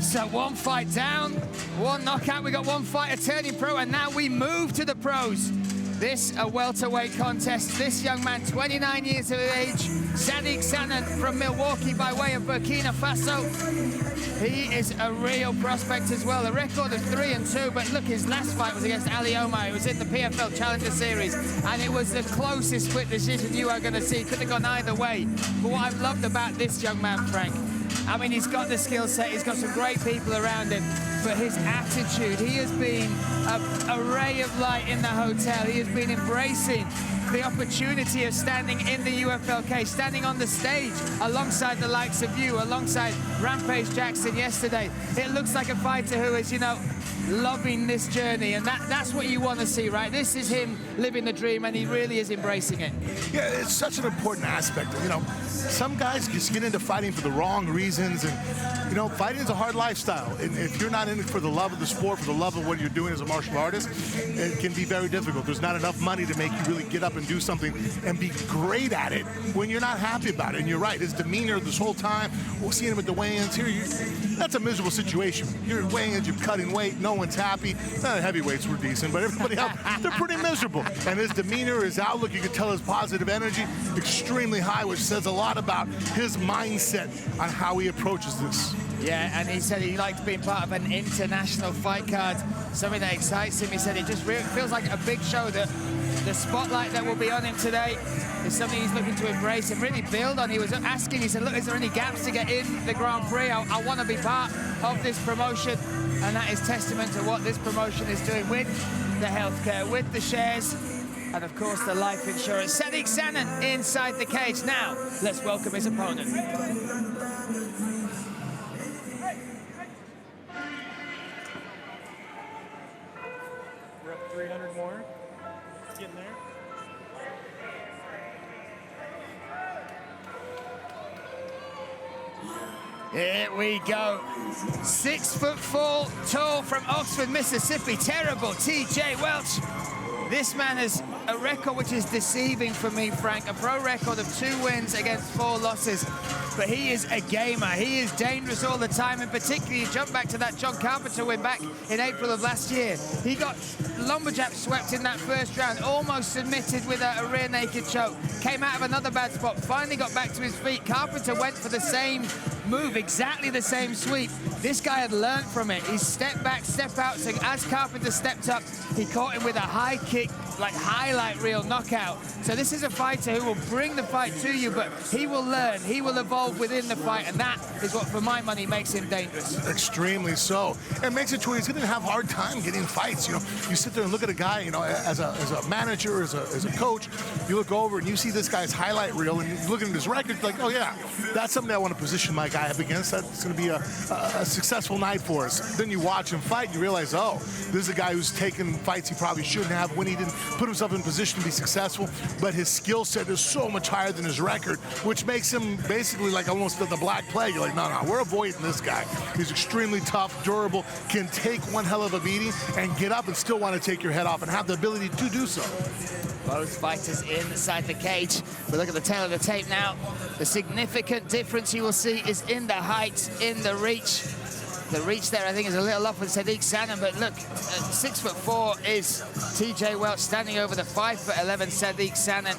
So one fight down, one knockout. We got one fighter turning pro, and now we move to the pros. This a welterweight contest. This young man, 29 years of age, Sadeck Sanon from Milwaukee by way of Burkina Faso. He is a real prospect as well. A record of 3-2, but look, his last fight was against Ali Omar. It was in the PFL Challenger Series, and it was the closest split decision you are going to see. Could have gone either way. But what I've loved about this young man, Frank, I mean, he's got the skill set, he's got some great people around him, but his attitude, he has been a ray of light in the hotel. He has been embracing the opportunity of standing in the UFL cage, standing on the stage alongside the likes of you, alongside Rampage Jackson yesterday. It looks like a fighter who is, you know, loving this journey, and that's what you want to see, right? This is him living the dream, and he really is embracing it. Yeah, it's such an important aspect. You know, some guys just get into fighting for the wrong reasons, and you know, fighting is a hard lifestyle. And if you're not in it for the love of the sport, for the love of what you're doing as a martial artist, it can be very difficult. There's not enough money to make you really get up and do something and be great at it when you're not happy about it. And you're right, his demeanor this whole time, we'll see him at the weigh-ins here, that's a miserable situation. You're weighing-ins, you're cutting weight, no one's happy. The heavyweights were decent, but everybody else, they're pretty miserable. And his demeanor, his outlook, you can tell his positive energy, extremely high, which says a lot about his mindset on how he approaches this. Yeah, and he said he liked being part of an international fight card, something that excites him. He said it just really feels like a big show, that the spotlight that will be on him today is something he's looking to embrace and really build on. He was asking, he said, look, is there any gaps to get in the Grand Prix? I want to be part of this promotion, and that is testament to what this promotion is doing with the healthcare, with the shares, and of course the life insurance. Sadeck Sanon inside the cage. Now, let's welcome his opponent. We're up 300 more. Getting there. Here we go. 6'4" tall from Oxford, Mississippi. Terrible, TJ Welch. This man has a record which is deceiving for me, Frank. A pro record of 2 wins against 4 losses. But he is a gamer. He is dangerous all the time, and particularly you jump back to that John Carpenter win back in April of last year. He got lumberjack swept in that first round, almost submitted with a rear naked choke. Came out of another bad spot, finally got back to his feet. Carpenter went for the same move, exactly the same sweep. This guy had learned from it. He stepped back, step out. So as Carpenter stepped up, he caught him with a high kick, like highlight reel knockout. So this is a fighter who will bring the fight to you, but he will learn, he will evolve within the fight, and that is what, for my money, makes him dangerous. Extremely so. And makes it to where he's going to have a hard time getting fights. You know, you sit there and look at a guy, you know, as a manager, as a coach, you look over and you see this guy's highlight reel, and you look at his record, like, oh yeah, that's something I want to position my guy up against. That's going to be a successful night for us. Then you watch him fight, and you realize, oh, this is a guy who's taken fights he probably shouldn't have when he didn't put himself in position to be successful, but his skill set is so much higher than his record, which makes him basically like almost the Black Plague. You're like, no, we're avoiding this guy. He's extremely tough, durable, can take one hell of a beating and get up and still want to take your head off and have the ability to do so. Both fighters inside the cage. We look at the tail of the tape now. The significant difference you will see is in the height, in the reach. The reach there, I think, is a little off with Sadeck Sanon, but look, 6'4" is TJ Welch standing over the 5'11" Sadeck Sanon.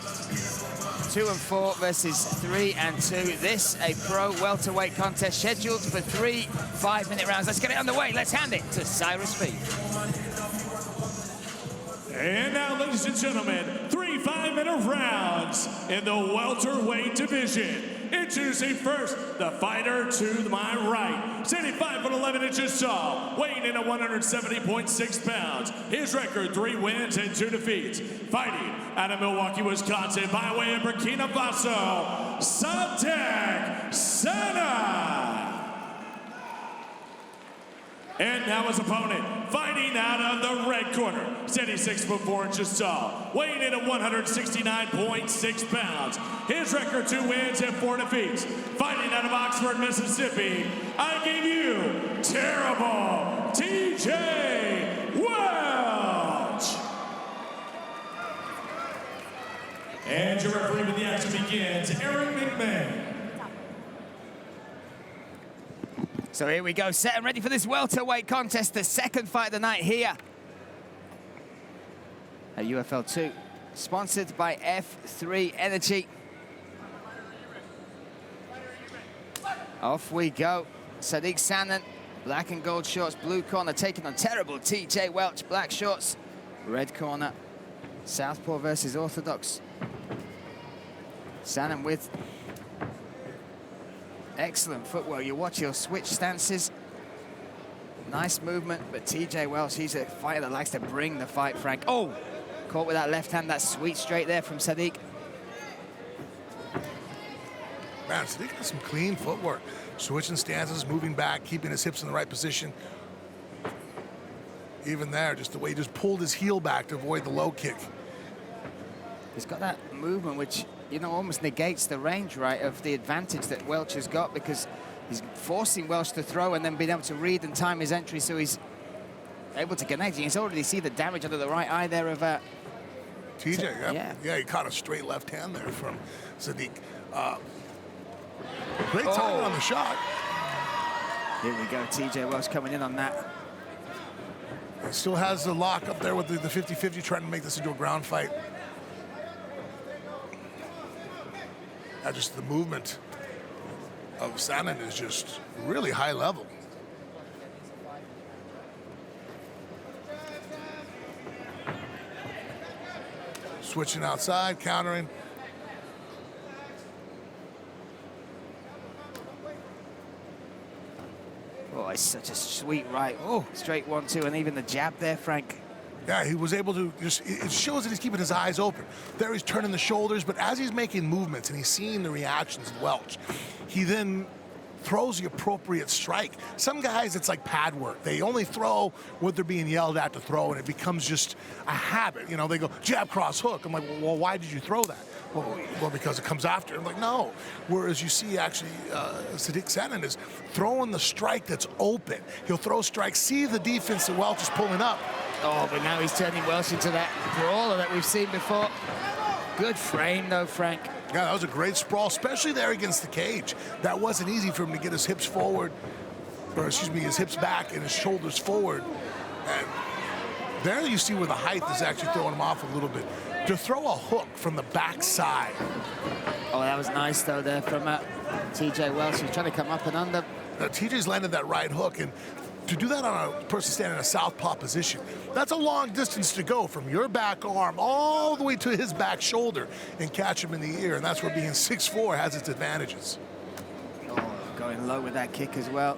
2-4 versus 3-2. This a pro welterweight contest scheduled for 3 5-minute rounds. Let's get it underway. Let's hand it to Cyrus Speed. And now, ladies and gentlemen, 3 5-minute rounds in the welterweight division. Introducing first, the fighter to my right, standing 5'11" tall, weighing in at 170.6 pounds. His record, 3 wins and 2 defeats. Fighting out of Milwaukee, Wisconsin, by way of Burkina Faso, Sadeck Sanon. And now his opponent, fighting out of the red corner, standing 6'4" tall, weighing in at 169.6 pounds. His record, 2 wins and 4 defeats. Fighting out of Oxford, Mississippi, I give you terrible TJ Welch. And your referee when the action begins, Aaron McMahon. So here we go, set and ready for this welterweight contest, the second fight of the night here at UFL 2, sponsored by F3 Energy. Off we go. Sadeck Sanon, black and gold shorts, blue corner, taking on terrible TJ Welch, black shorts, red corner. Southpaw versus orthodox. Sanon with excellent footwork. You watch your switch stances. Nice movement, but TJ Welch, he's a fighter that likes to bring the fight, Frank. Oh, caught with that left hand, that sweet straight there from Sadeck. Man, Sadeck has some clean footwork. Switching stances, moving back, keeping his hips in the right position. Even there, just the way he just pulled his heel back to avoid the low kick. He's got that movement which, you know, almost negates the range, right, of the advantage that Welch has got, because he's forcing Welch to throw and then being able to read and time his entry, so he's able to connect. You can already see the damage under the right eye there of TJ, yeah, he caught a straight left hand there from Sadeck. Great timing on the shot. Here we go, TJ Welch coming in on that. He still has the lock up there with the 50-50, trying to make this into a ground fight. Just the movement of Sanon is just really high level. Switching outside, countering. Oh, it's such a sweet right. Oh, straight 1-2, and even the jab there, Frank. Yeah, he was able to just, it shows that he's keeping his eyes open. There he's turning the shoulders, but as he's making movements and he's seeing the reactions of Welch, he then throws the appropriate strike. Some guys, it's like pad work. They only throw what they're being yelled at to throw, and it becomes just a habit. You know, they go, jab, cross, hook. I'm like, well, why did you throw that? Well, because it comes after. I'm like, no. Whereas you see, actually, Sadeck Sanon is throwing the strike that's open. He'll throw strikes, see the defense that Welch is pulling up. Oh, but now he's turning Welch into that brawler that we've seen before. Good frame, though, Frank. Yeah, that was a great sprawl, especially there against the cage. That wasn't easy for him to get his hips forward, or excuse me, his hips back and his shoulders forward. And there you see where the height is actually throwing him off a little bit. To throw a hook from the backside. Oh, that was nice, though, there from TJ Welch. He's trying to come up and under. TJ's landed that right hook, and to do that on a person standing in a southpaw position, that's a long distance to go from your back arm all the way to his back shoulder and catch him in the ear, and that's where being 6'4" has its advantages. Oh, going low with that kick as well.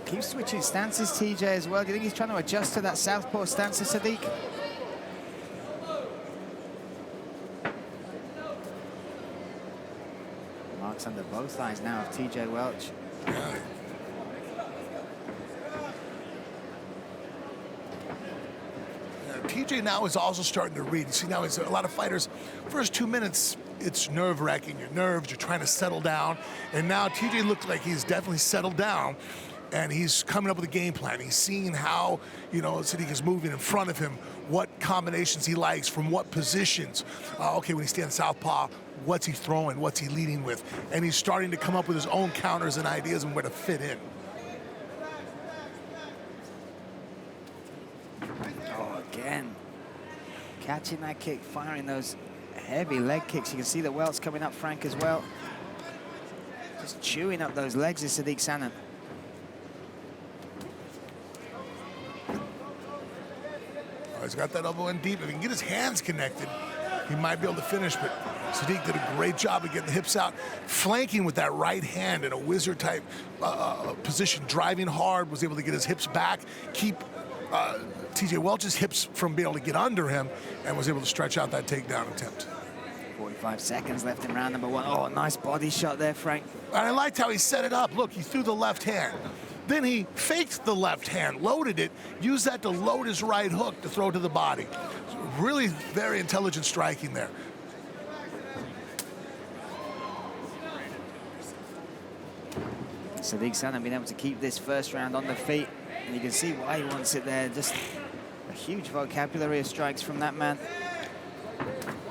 Keep switching stances, TJ, as well. Do you think he's trying to adjust to that southpaw stance of Sadeck? Marks under both eyes now of TJ Welch. Yeah. TJ now is also starting to read. You see, now he's a lot of fighters, first 2 minutes, it's nerve-wracking. Your nerves, you're trying to settle down. And now TJ looks like he's definitely settled down, and he's coming up with a game plan. He's seeing how, you know, Sadeck is moving in front of him, what combinations he likes, from what positions. Okay, when he stands southpaw, what's he throwing, what's he leading with? And he's starting to come up with his own counters and ideas and where to fit in. Oh, again. Catching that kick, firing those heavy leg kicks. You can see the Welch coming up, Frank, as well. Just chewing up those legs is Sadeck Sanon. He's got that elbow in deep. If he can get his hands connected, he might be able to finish, but Sadeck did a great job of getting the hips out, flanking with that right hand in a wizard-type position, driving hard, was able to get his hips back, keep TJ Welch's hips from being able to get under him, and was able to stretch out that takedown attempt. 45 seconds left in round number 1. Oh, nice body shot there, Frank. And I liked how he set it up. Look, he threw the left hand. Then he faked the left hand, loaded it, used that to load his right hook to throw to the body. Really very intelligent striking there. Sadeck Sanon being able to keep this first round on the feet, and you can see why he wants it there. Just a huge vocabulary of strikes from that man.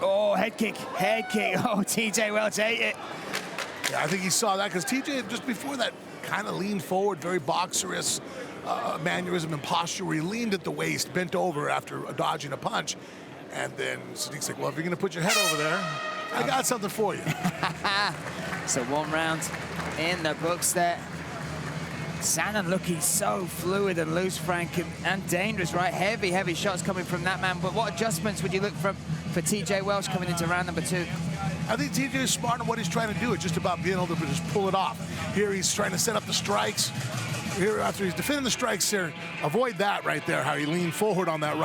Oh, Oh, head kick, head kick. Oh, TJ Welch ate it. Yeah, I think he saw that because TJ, just before that, kind of leaned forward, very boxerous mannerism and posture where he leaned at the waist, bent over after dodging a punch. And then Sadeck's like, well, if you're going to put your head over there, I got something for you. So 1 round in the books there. Sanon looking so fluid and loose, Frank, and dangerous, right? Heavy, heavy shots coming from that man. But what adjustments would you look for TJ Welch coming into round number 2? I think TJ is smart in what he's trying to do. It's just about being able to just pull it off. Here he's trying to set up the strikes. Here, after he's defending the strikes here, avoid that right there, how he leaned forward on that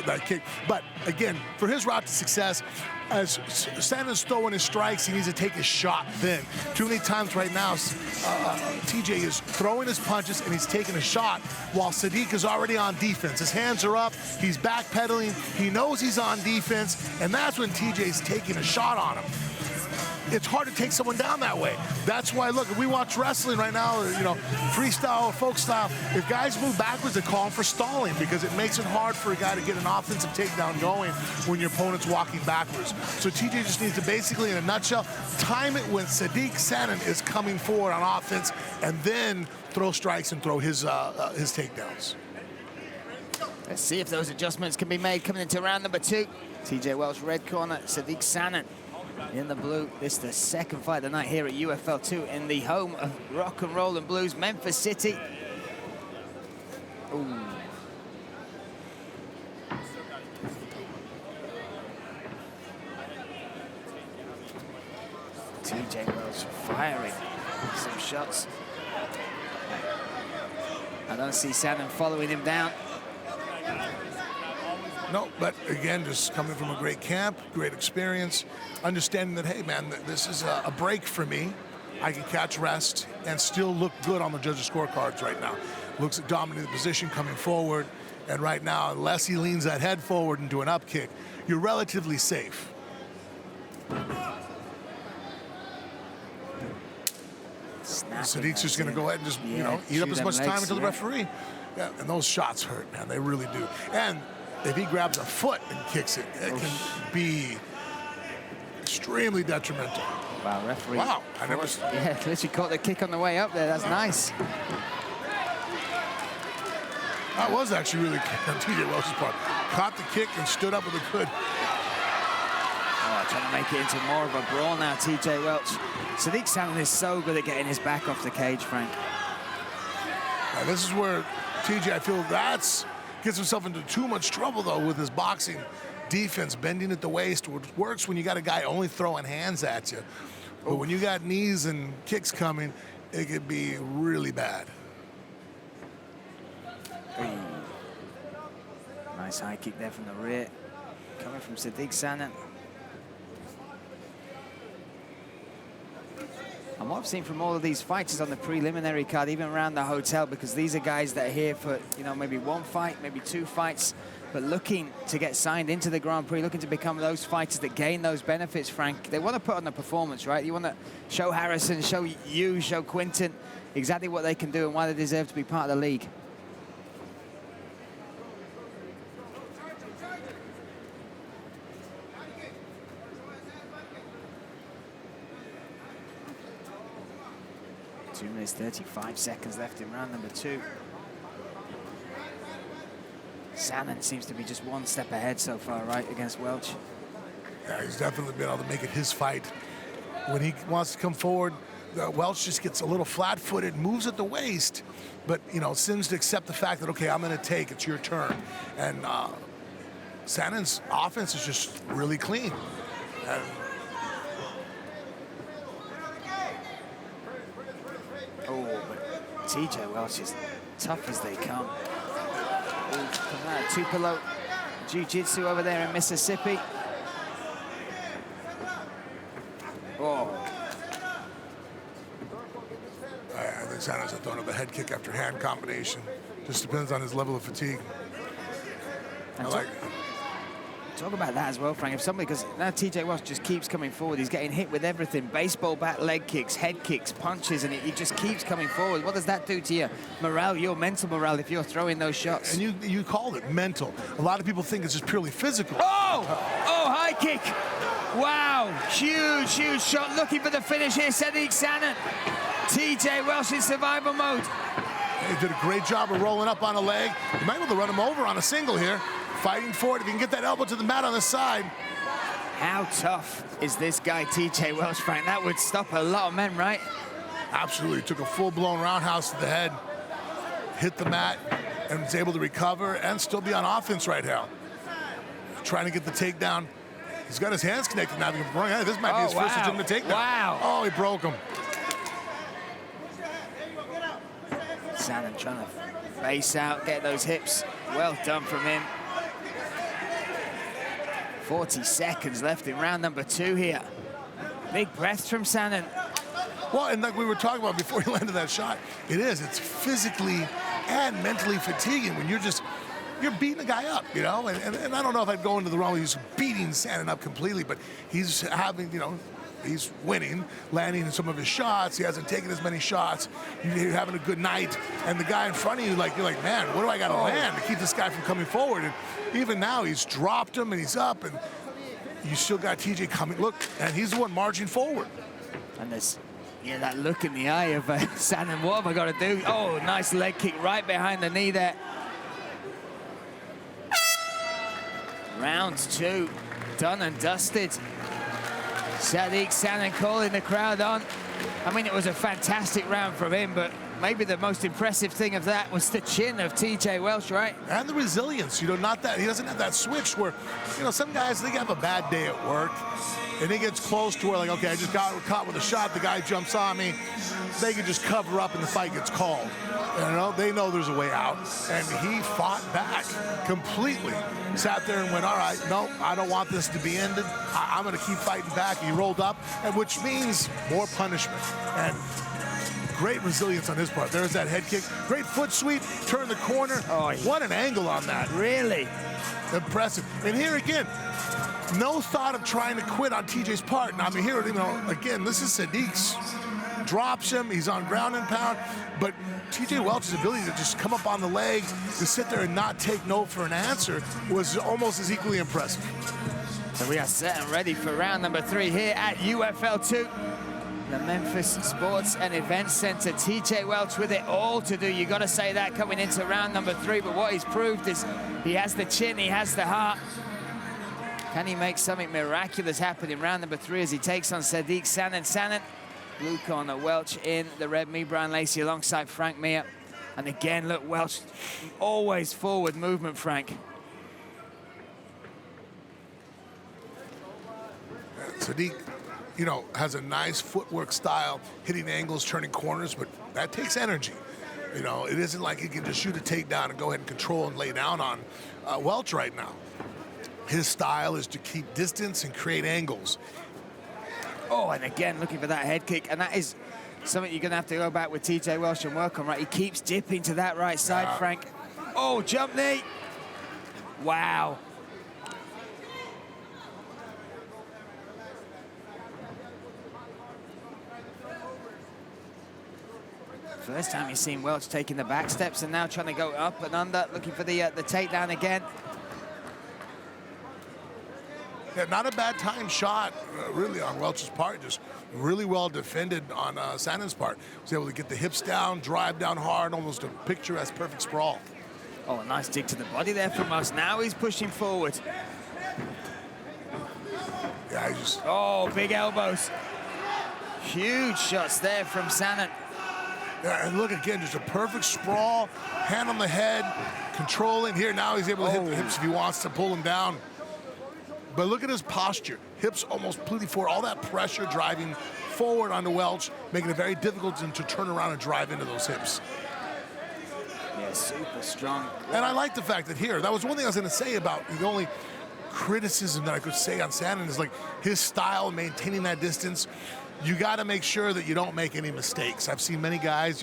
that kick. But again, for his route to success, as Sanon's throwing his strikes, he needs to take his shot then. Too many times right now, TJ is throwing his punches and he's taking a shot while Sadeck is already on defense. His hands are up, he's backpedaling, he knows he's on defense, and that's when TJ's taking a shot on him. It's hard to take someone down that way. That's why, look, if we watch wrestling right now, you know, freestyle or folk style, if guys move backwards, they call them for stalling because it makes it hard for a guy to get an offensive takedown going when your opponent's walking backwards. So TJ just needs to basically, in a nutshell, time it when Sadeck Sanon is coming forward on offense and then throw strikes and throw his takedowns. Let's see if those adjustments can be made coming into round number 2. TJ Welch, red corner, Sadeck Sanon in the blue. This is the second fight of the night here at UFL 2 in the home of rock and roll and blues, Memphis City. Ooh. TJ Welch firing some shots. I don't see Sanon following him down. No, but again, just coming from a great camp, great experience, understanding that, hey, man, this is a break for me. I can catch rest and still look good on the judges' scorecards right now. Looks at dominating the position coming forward, and right now, unless he leans that head forward into an up kick, you're relatively safe. Sadeck's just going to go ahead and just, you know, eat up as much time until the referee. Yeah, and those shots hurt, man. They really do. And if he grabs a foot and kicks it, it can be extremely detrimental. Wow, referee. Wow, I never. Yeah, literally caught the kick on the way up there. That's nice. That was actually really on TJ Welch's part. Caught the kick and stood up with a good. Oh, trying to make it into more of a brawl now, TJ Welch. Sadeck Sanon is so good at getting his back off the cage, Frank. Now, this is where TJ, I feel gets himself into too much trouble, though, with his boxing defense, bending at the waist, which works when you got a guy only throwing hands at you. But when you got knees and kicks coming, it could be really bad. Nice high kick there from the rear. Coming from Sadeck Sanon. And what I've seen from all of these fighters on the preliminary card, even around the hotel, because these are guys that are here for, you know, maybe 1 fight, maybe 2 fights, but looking to get signed into the Grand Prix, looking to become those fighters that gain those benefits, Frank. They want to put on the performance, right? You want to show Harrison, show you, show Quinton exactly what they can do and why they deserve to be part of the league. Two minutes, 35 seconds left in round number 2. Sanon seems to be just 1 step ahead so far, right, against Welch. Yeah, he's definitely been able to make it his fight. When he wants to come forward, Welch just gets a little flat-footed, moves at the waist, but, you know, seems to accept the fact that, okay, I'm going to take, it's your turn. And Sanon's offense is just really clean. And but TJ Welch is tough as they come. Coming out of Tupelo Jiu-Jitsu over there in Mississippi. Oh. I think Sanon's throwing up a head kick after hand combination. Just depends on his level of fatigue. Talk about that as well, Frank. If somebody, because now TJ Welch just keeps coming forward. He's getting hit with everything. Baseball bat, leg kicks, head kicks, punches, and he just keeps coming forward. What does that do to your morale, your mental morale, if you're throwing those shots? And you called it mental. A lot of people think it's just purely physical. Oh! Oh, high kick! Wow, huge, huge shot. Looking for the finish here, Sadeck Sanon. TJ Welch in survival mode. He did a great job of rolling up on a leg. You might be able to run him over on a single here. Fighting for it. If you can get that elbow to the mat on the side. How tough is this guy, TJ Welch, Frank? That would stop a lot of men, right? Absolutely. Took a full-blown roundhouse to the head. Hit the mat and was able to recover and still be on offense right now. Trying to get the takedown. He's got his hands connected now. This might be his first legitimate takedown. Wow. Oh, he broke him. Sanon trying to face out, get those hips. Well done from him. 40 seconds left in round number 2 here. Big breaths from Sanon. Well, and like we were talking about before he landed that shot, it's physically and mentally fatiguing when you're beating the guy up, you know? And I don't know if I'd go into the wrong, he's beating Sanon up completely, but he's having, he's winning, landing some of his shots. He hasn't taken as many shots. You're having a good night, and the guy in front of you, you're like, man, what do I got to land to keep this guy from coming forward? And even now, he's dropped him, and he's up, and you still got TJ coming. Look, and he's the one marching forward. And there's, that look in the eye of Sanon. What have I got to do? Oh, nice leg kick right behind the knee there. Round 2, done and dusted. Sadeck Sanon calling the crowd on. I mean, it was a fantastic round from him, but maybe the most impressive thing of that was the chin of TJ Welch, right? And the resilience, not that, he doesn't have that switch where, some guys, they have a bad day at work, and he gets close to where, okay, I just got caught with a shot, the guy jumps on me, they can just cover up and the fight gets called. They know there's a way out, and he fought back completely. Sat there and went, all right, no, I don't want this to be ended. I'm going to keep fighting back. He rolled up, and which means more punishment. And great resilience on his part. There's that head kick. Great foot sweep, turn the corner. Oh, what an angle on that. Really? Impressive. And here again, no thought of trying to quit on TJ's part. Now, I mean, here, again, this is Sadeck's. Drops him, he's on ground and pound, but TJ Welch's ability to just come up on the leg, to sit there and not take no for an answer was almost as equally impressive. So we are set and ready for round number 3 here at UFL 2. The Memphis Sports and Events Center. TJ Welch with it all to do. You got to say that coming into round number 3, but what he's proved is he has the chin, he has the heart. Can he make something miraculous happen in round number 3 as he takes on Sadeck Sanon? Sanon, blue corner, Welch in the red, me, Brian Lacey, alongside Frank Mir. And again, look, Welch, always forward movement, Frank. Sadeck, has a nice footwork style, hitting angles, turning corners, but that takes energy. It isn't like he can just shoot a takedown and go ahead and control and lay down on Welch right now. His style is to keep distance and create angles. Oh, and again, looking for that head kick. And that is something you're going to have to go back with TJ Welch and work on, right? He keeps dipping to that right side, Frank. Oh, jump knee. Wow. First time you've seen Welch taking the back steps and now trying to go up and under, looking for the takedown again. Yeah, not a bad time shot, really, on Welch's part. Just really well defended on Sanon's part. Was able to get the hips down, drive down hard, almost a picturesque perfect sprawl. Oh, a nice dig to the body there from us. Now he's pushing forward. Yeah, he just... Oh, big elbows. Huge shots there from Sanon. Yeah, and look again, just a perfect sprawl, hand on the head, controlling here. Now he's able to hit the hips if he wants to pull him down. But look at his posture. Hips almost completely forward. All that pressure driving forward onto Welch, making it very difficult to turn around and drive into those hips. Yeah, super strong. And I like the fact that here, that was one thing I was going to say about the only criticism that I could say on Sanon is his style, maintaining that distance. You got to make sure that you don't make any mistakes. I've seen many guys,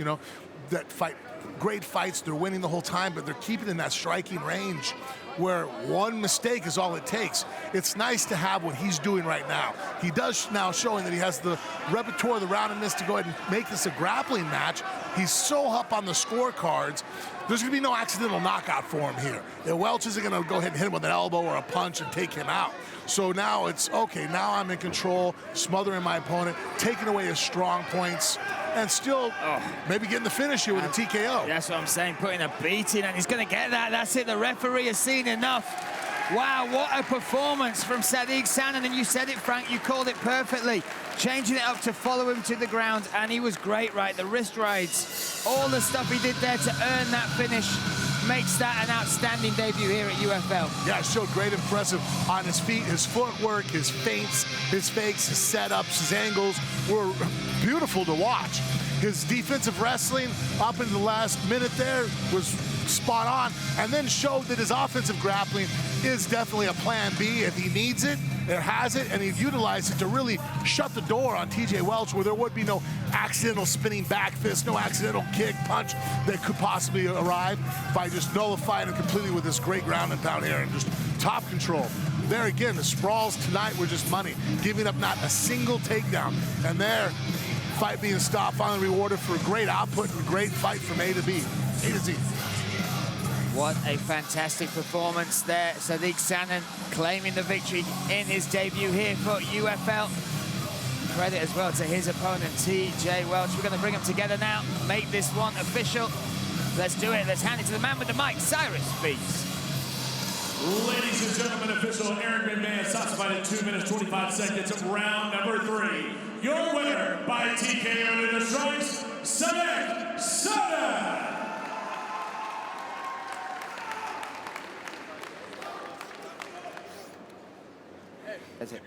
that fight great fights. They're winning the whole time, but they're keeping in that striking range where one mistake is all it takes. It's nice to have what he's doing right now. He does now showing that he has the repertoire, the roundedness to go ahead and make this a grappling match. He's so up on the scorecards. There's going to be no accidental knockout for him here. Welch isn't going to go ahead and hit him with an elbow or a punch and take him out. So now it's, okay, now I'm in control, smothering my opponent, taking away his strong points, and still maybe getting the finish here with a TKO. That's what I'm saying, putting a beating, and he's going to get that. That's it, the referee has seen enough. Wow, what a performance from Sadeck Sanon, and you said it, Frank, you called it perfectly. Changing it up to follow him to the ground, and he was great, right? The wrist rides, all the stuff he did there to earn that finish makes that an outstanding debut here at UFL. Yeah, showed great impressive on his feet, his footwork, his feints, his fakes, his setups, his angles were beautiful to watch. His defensive wrestling up into the last minute there was spot on, and then showed that his offensive grappling is definitely a plan B if he needs it. It has it, and he utilized it to really shut the door on TJ Welch, where there would be no accidental spinning back fist, no accidental kick, punch that could possibly arrive by just nullifying him completely with this great ground and pound here and just top control. There again, the sprawls tonight were just money, giving up not a single takedown. And there, fight being stopped, finally rewarded for a great output and a great fight from A to B, A to Z. What a fantastic performance there. Sadeck Sanon claiming the victory in his debut here for UFL. Credit as well to his opponent, TJ Welch. We're going to bring them together now, make this one official. Let's do it. Let's hand it to the man with the mic, Cyrus Speaks. Ladies and gentlemen, official Aaron McMahon stops by at 2 minutes, 25 seconds of round number 3. Your winner by TKO to the strikes, Sadeck Sanon. That's it.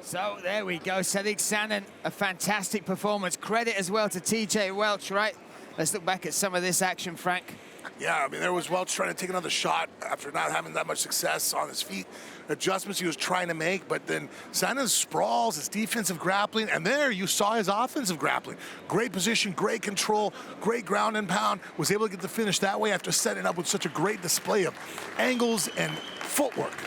So there we go, Sadeck Sanon, a fantastic performance. Credit as well to TJ Welch, right? Let's look back at some of this action, Frank. Yeah, I mean, there was Welch trying to take another shot after not having that much success on his feet. Adjustments he was trying to make, but then Sanon's sprawls, his defensive grappling, and there you saw his offensive grappling. Great position, great control, great ground and pound. Was able to get the finish that way after setting up with such a great display of angles and footwork.